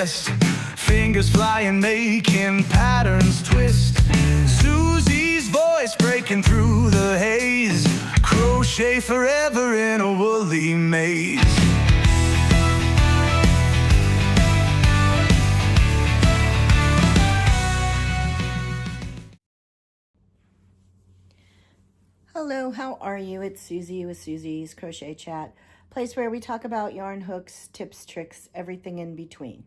chest, fingers flying, making patterns twist. Susie's voice breaking through the haze, crochet forever in a woolly maze. Hello, how are you? It's Susie with Susie's Crochet Chat, place where we talk about yarn hooks, tips, tricks, everything in between.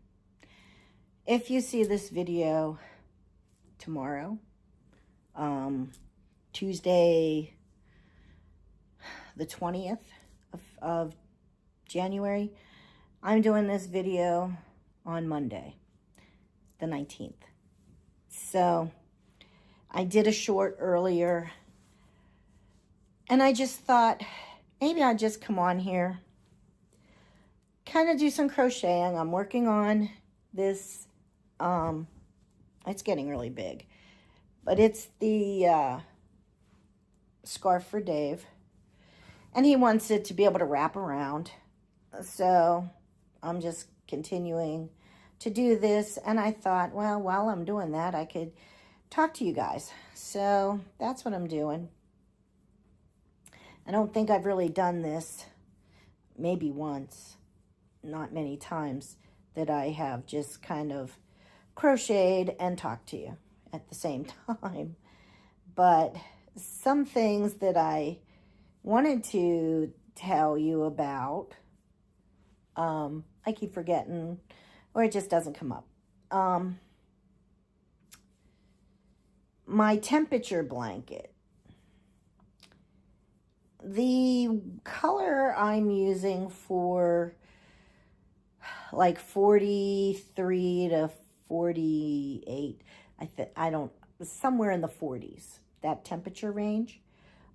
If you see this video tomorrow, Tuesday the 20th of January, I'm doing this video on Monday, the 19th. So I did a short earlier, and I just thought maybe I'd just come on here, kind of do some crocheting. I'm working on this, it's getting really big, but it's the scarf for Dave, and he wants it to be able to wrap around. So I'm just continuing to do this, and I thought, well, while I'm doing that, I could talk to you guys. So that's what I'm doing. I don't think I've really done this, maybe once, not many times, that I have just kind of crocheted and talked to you at the same time. But some things that I wanted to tell you about, I keep forgetting, or it just doesn't come up. My temperature blanket. The color I'm using for like 43 to 48, somewhere in the 40s, that temperature range.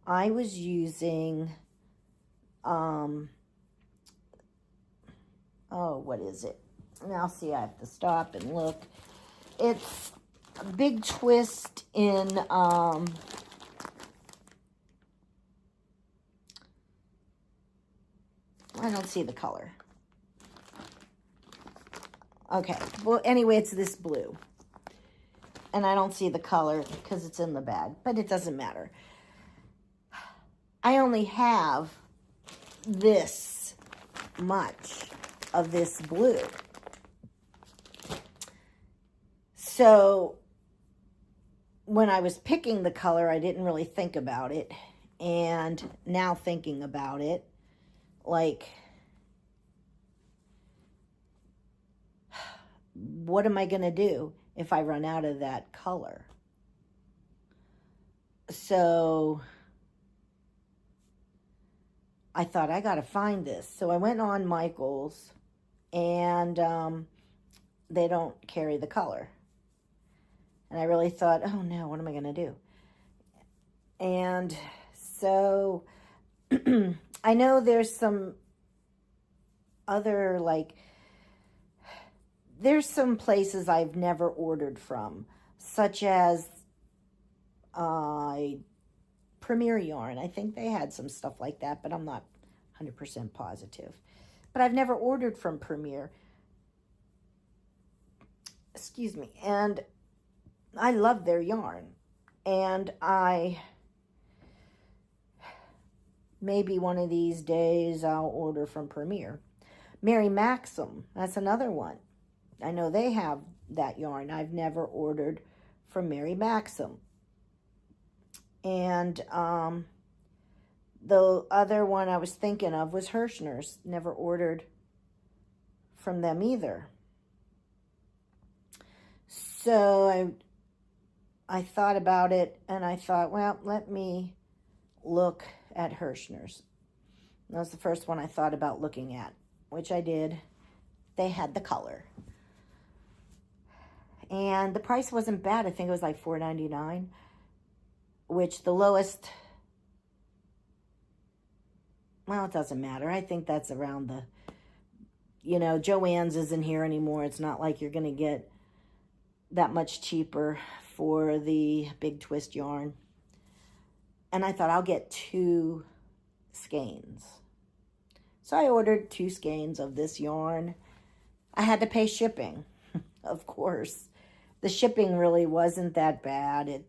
I was using, what is it? Now see, I have to stop and look. It's a big twist in, I don't see the color. Okay, well, anyway, it's this blue. And I don't see the color because it's in the bag, but it doesn't matter. I only have this much of this blue. So when I was picking the color, I didn't really think about it. And now thinking about it, like, what am I going to do if I run out of that color? So I thought, I got to find this. So I went on Michael's, and they don't carry the color. And I really thought, oh no, what am I going to do? And so I know there's some other, like, there's some places I've never ordered from, such as Premier Yarn. I think they had some stuff like that, but I'm not 100% positive. But I've never ordered from Premier. Excuse me. And I love their yarn. And maybe one of these days I'll order from Premier. Mary Maxim, that's another one. I know they have that yarn. I've never ordered from Mary Maxim. And the other one I was thinking of was Hirschner's. Never ordered from them either. So I thought about it, and I thought, well, let me look at Hirschner's. That was the first one I thought about looking at, which I did. They had the color. And the price wasn't bad. I think it was like $4.99, which the lowest, well, it doesn't matter. I think that's around the, Joann's isn't here anymore. It's not like you're going to get that much cheaper for the big twist yarn. And I thought I'll get 2 skeins. So I ordered 2 skeins of this yarn. I had to pay shipping. of course. The shipping really wasn't that bad. It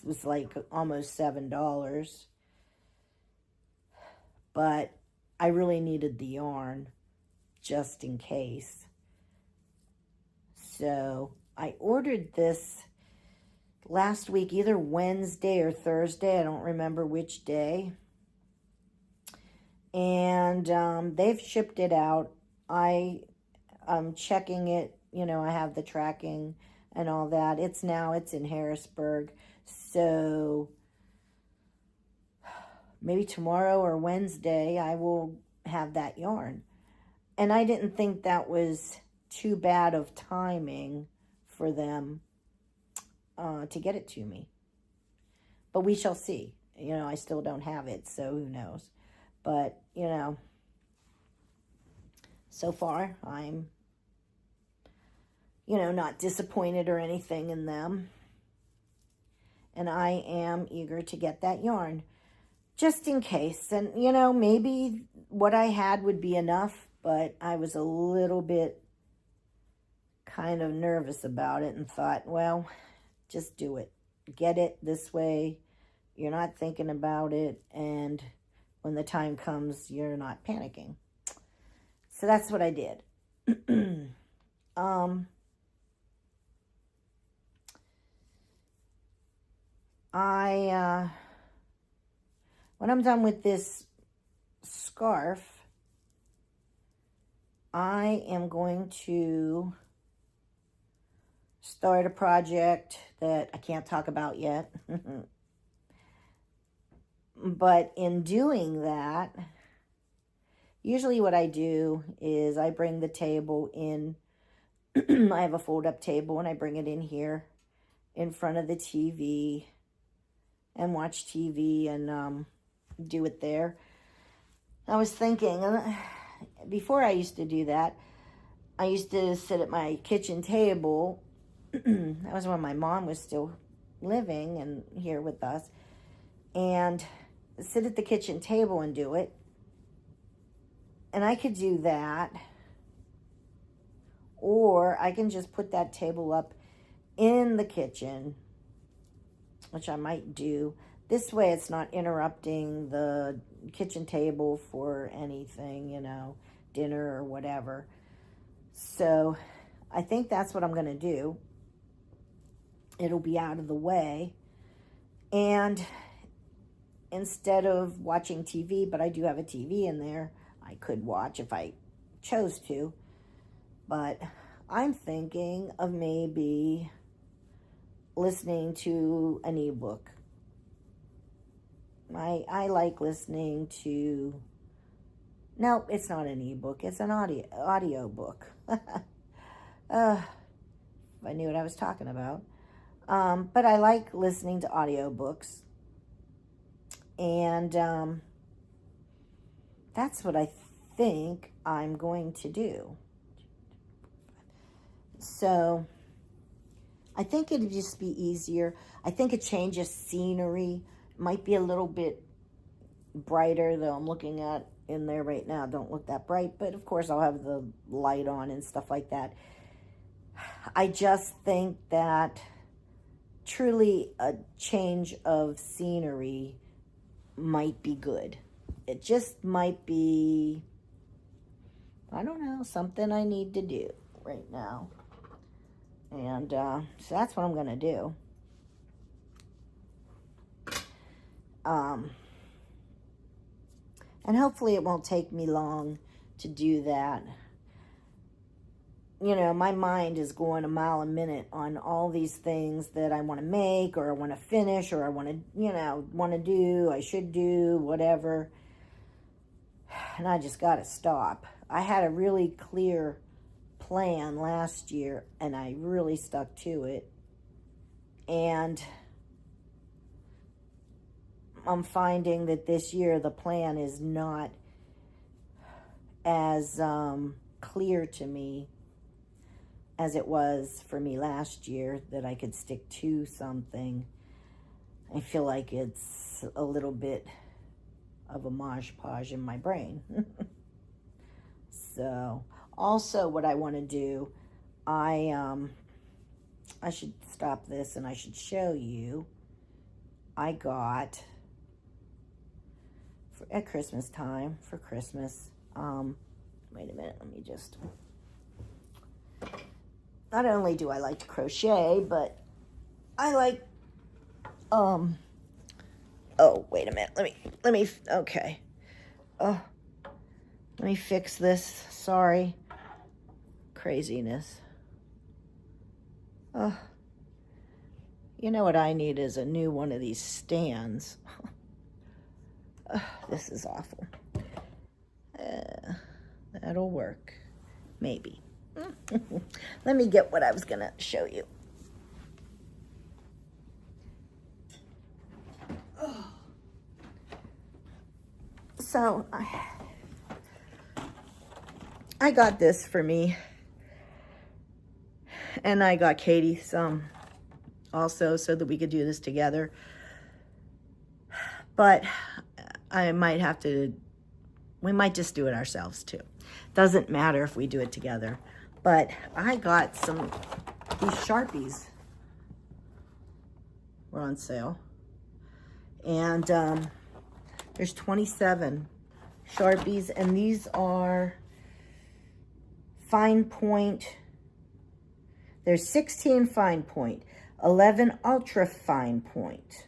was like almost $7. But I really needed the yarn just in case. So I ordered this last week, either Wednesday or Thursday. I don't remember which day. And they've shipped it out. I'm checking it. You know, I have the tracking and all that. It's in Harrisburg. So maybe tomorrow or Wednesday I will have that yarn. And I didn't think that was too bad of timing for them to get it to me. But we shall see. You know, I still don't have it, so who knows. But, you know, so far I'm, you know, not disappointed or anything in them. And I am eager to get that yarn just in case. And, you know, maybe what I had would be enough, but I was a little bit kind of nervous about it and thought, well, just do it. Get it this way. You're not thinking about it, and when the time comes, you're not panicking. So that's what I did. When I'm done with this scarf, I am going to start a project that I can't talk about yet. But in doing that, usually what I do is I bring the table in. I have a fold-up table, and I bring it in here in front of the TV and watch TV and do it there. I was thinking, before I used to do that, I used to sit at my kitchen table. That was when my mom was still living and here with us. And sit at the kitchen table and do it. And I could do that. Or I can just put that table up in the kitchen, which I might do. This way it's not interrupting the kitchen table for anything, you know, dinner or whatever. So I think that's what I'm going to do. It'll be out of the way. And instead of watching TV, but I do have a TV in there, I could watch if I chose to. But I'm thinking of maybe listening to an ebook. I like listening to, no, it's not an ebook, it's an audio book. If I knew what I was talking about. But I like listening to audiobooks. And that's what I think I'm going to do. So I think it'd just be easier. I think a change of scenery might be a little bit brighter, though I'm looking at in there right now. Don't look that bright, but of course I'll have the light on and stuff like that. I just think that truly a change of scenery might be good. It just might be, I don't know, something I need to do right now. And so that's what I'm going to do. And hopefully it won't take me long to do that. You know, my mind is going a mile a minute on all these things that I want to make, or I want to finish, or I want to, you know, want to do, I should do, whatever. And I just got to stop. I had a really clear plan last year, and I really stuck to it. And I'm finding that this year the plan is not as clear to me as it was for me last year, that I could stick to something. I feel like it's a little bit of a mosh-posh in my brain. So, also what I want to do, I should stop this and I should show you. I got at Christmas time, for Christmas, wait a minute, let me just, not only do I like to crochet, but I like, oh, wait a minute, let me, okay, oh, let me fix this, sorry, craziness, oh, you know what I need is a new one of these stands. This is awful. That'll work. Maybe. Let me get what I was going to show you. So, I got this for me. And I got Katie some also so that we could do this together. But I might have to, we might just do it ourselves too. Doesn't matter if we do it together. But I got these Sharpies were on sale. And there's 27 Sharpies, and these are fine point. There's 16 fine point, 11 ultra fine point.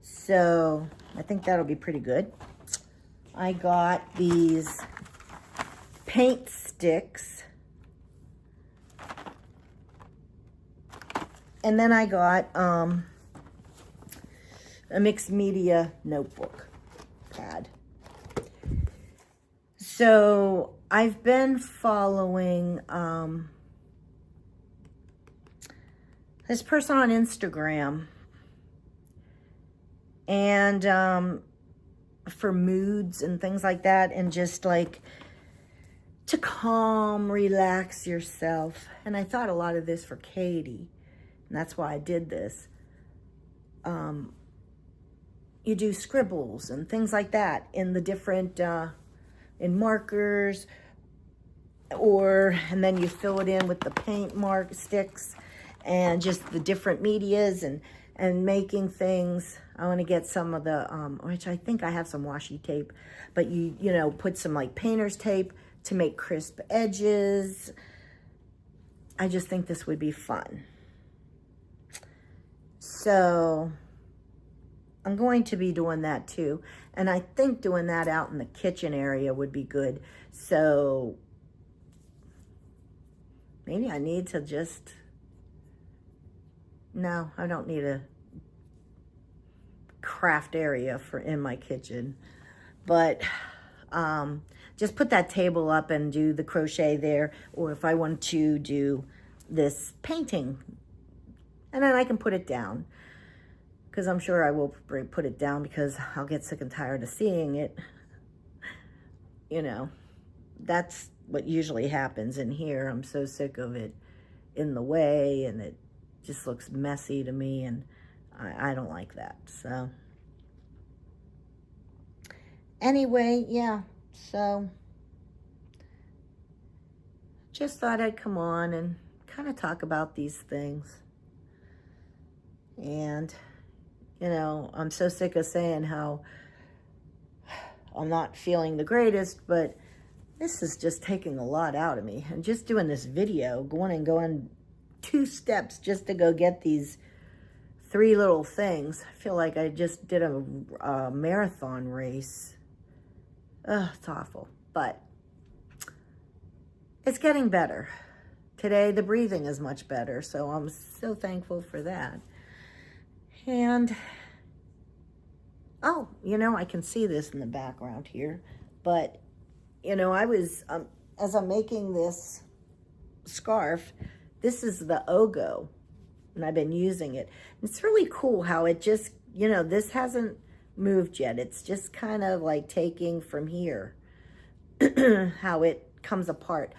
So I think that'll be pretty good. I got these paint sticks. And then I got a mixed media notebook pad. So I've been following this person on Instagram, and for moods and things like that, and just like to calm, relax yourself. And I thought a lot of this for Katie, and that's why I did this. You do scribbles and things like that in the different, in markers, and then you fill it in with the paint sticks and just the different medias and making things. I want to get some of the, which I think I have some washi tape, but you know, put some like painter's tape to make crisp edges. I just think this would be fun. So I'm going to be doing that too. And I think doing that out in the kitchen area would be good. So maybe I need to just, no, I don't need a craft area in my kitchen. But just put that table up and do the crochet there. Or if I want to do this painting, and then I can put it down. Because I'm sure I will put it down because I'll get sick and tired of seeing it. You know, that's what usually happens in here. I'm so sick of it in the way, and it just looks messy to me, and I don't like that. So anyway, yeah, so just thought I'd come on and kind of talk about these things. And you know, I'm so sick of saying how I'm not feeling the greatest, but this is just taking a lot out of me. And just doing this video, going 2 steps just to go get these 3 little things. I feel like I just did a marathon race. Ugh, it's awful, but it's getting better. Today, the breathing is much better, so I'm so thankful for that. And, oh, you know, I can see this in the background here, but, you know, I was, as I'm making this scarf, this is the Ogo, and I've been using it. It's really cool how it just, you know, this hasn't moved yet. It's just kind of like taking from here, how it comes apart.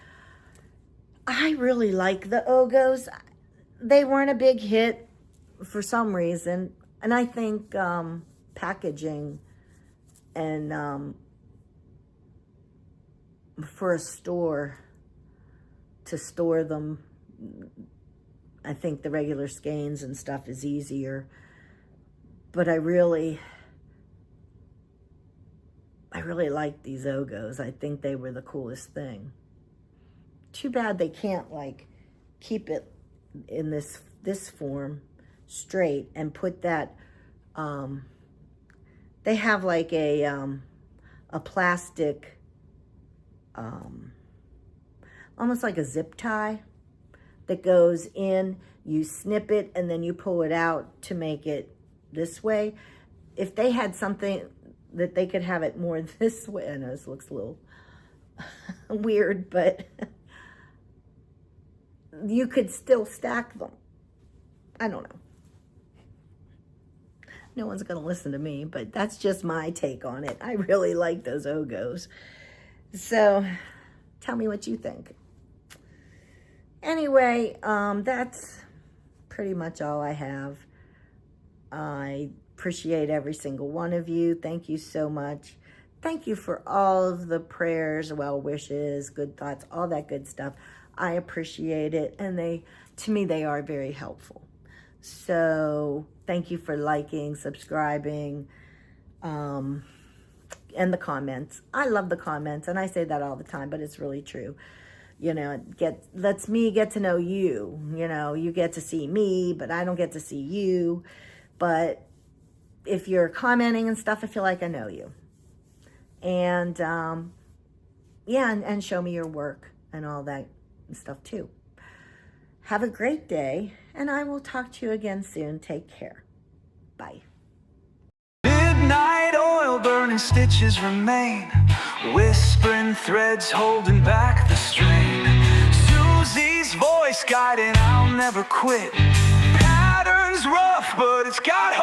I really like the Ogos. They weren't a big hit for some reason, and I think packaging and for a store to store them. I think the regular skeins and stuff is easier. But I really like these Ogos. I think they were the coolest thing. Too bad they can't like keep it in this form straight and put that, they have like a plastic, almost like a zip tie that goes in, you snip it and then you pull it out to make it this way. If they had something that they could have it more this way, I know this looks a little weird, but you could still stack them. I don't know. No one's going to listen to me, but that's just my take on it. I really like those Ogos. So tell me what you think. Anyway, that's pretty much all I have. I appreciate every single one of you. Thank you so much. Thank you for all of the prayers, well wishes, good thoughts, all that good stuff. I appreciate it, and to me, they are very helpful. So thank you for liking, subscribing, and the comments. I love the comments, and I say that all the time, but it's really true. You know, it lets me get to know you. You know, you get to see me, but I don't get to see you. But if you're commenting and stuff, I feel like I know you. And yeah, and show me your work and all that stuff too. Have a great day, and I will talk to you again soon. Take care. Bye. Midnight oil burning stitches remain, whispering threads holding back the strain. Susie's voice guiding, I'll never quit. Pattern's rough, but it's got